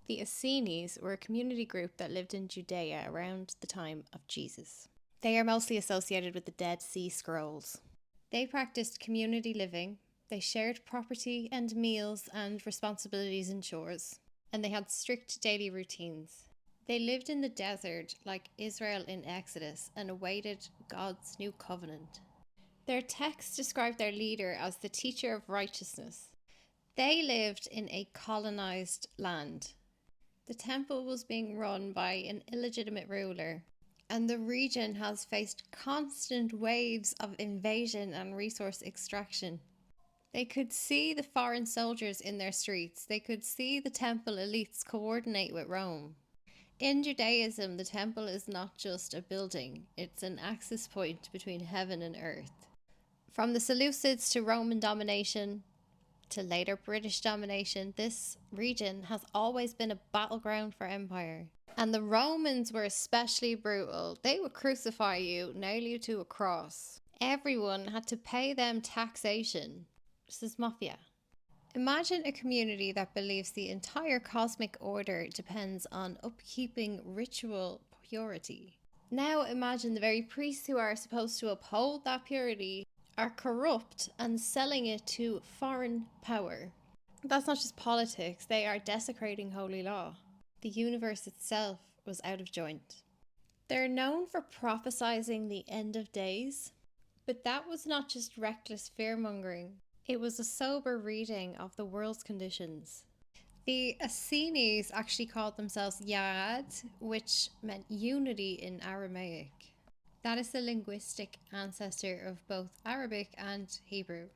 The Essenes were a community group that lived in Judea around the time of Jesus. They are mostly associated with the Dead Sea Scrolls. They practiced community living, they shared property and meals and responsibilities and chores, and they had strict daily routines. They lived in the desert like Israel in Exodus and awaited God's new covenant. Their text described their leader as the teacher of righteousness. They lived in a colonized land. The temple was being run by an illegitimate ruler, and the region has faced constant waves of invasion and resource extraction. They could see the foreign soldiers in their streets. They could see the temple elites coordinate with Rome. In Judaism, the temple is not just a building, it's an access point between heaven and earth. From the Seleucids to Roman domination, to later British domination, this region has always been a battleground for empire. And the Romans were especially brutal. They would crucify you, nail you to a cross. Everyone had to pay them taxation. This is mafia. Imagine a community that believes the entire cosmic order depends on upkeeping ritual purity. Now imagine the very priests who are supposed to uphold that purity are corrupt and selling it to foreign power. That's not just politics, they are desecrating holy law. The universe itself was out of joint. They're known for prophesizing the end of days, but that was not just reckless fear-mongering. It was a sober reading of the world's conditions. The Essenes actually called themselves Ya'ad, which meant unity in Aramaic. That is the linguistic ancestor of both Arabic and Hebrew.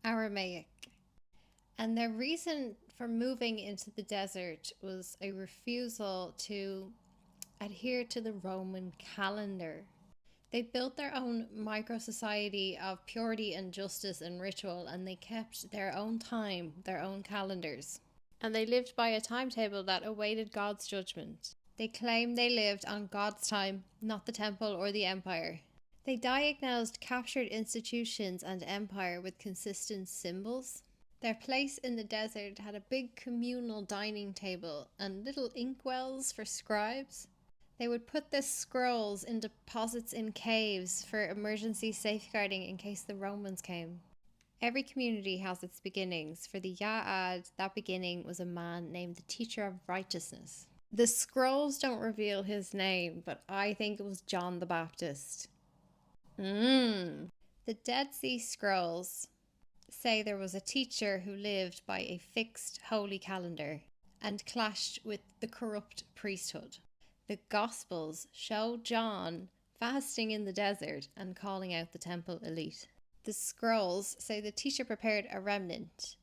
Aramaic. And their reason for moving into the desert was a refusal to adhere to the Roman calendar. They built their own micro-society of purity and justice and ritual, and they kept their own time, their own calendars. And they lived by a timetable that awaited God's judgment. They claimed they lived on God's time, not the temple or the empire. They diagnosed captured institutions and empire with consistent symbols. Their place in the desert had a big communal dining table and little inkwells for scribes. They would put the scrolls in deposits in caves for emergency safeguarding in case the Romans came. Every community has its beginnings. For the Ya'ad, that beginning was a man named the Teacher of Righteousness. The scrolls don't reveal his name, but I think it was John the Baptist. The Dead Sea Scrolls say there was a teacher who lived by a fixed holy calendar and clashed with the corrupt priesthood. The Gospels show John fasting in the desert and calling out the temple elite. The scrolls say the teacher prepared a remnant.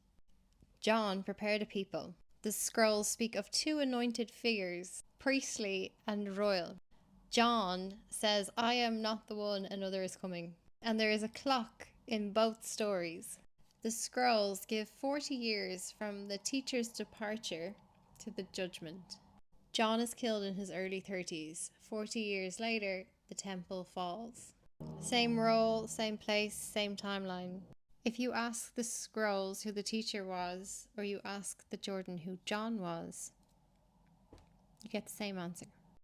John prepared a people. The scrolls speak of two anointed figures, priestly and royal. John says, "I am not the one, another is coming." And there is a clock in both stories. The scrolls give 40 years from the teacher's departure to the judgment. John is killed in his early 30s. 40 years later, the temple falls. Same role, same place, same timeline. If you ask the scrolls who the teacher was, or you ask the Jordan who John was, you get the same answer.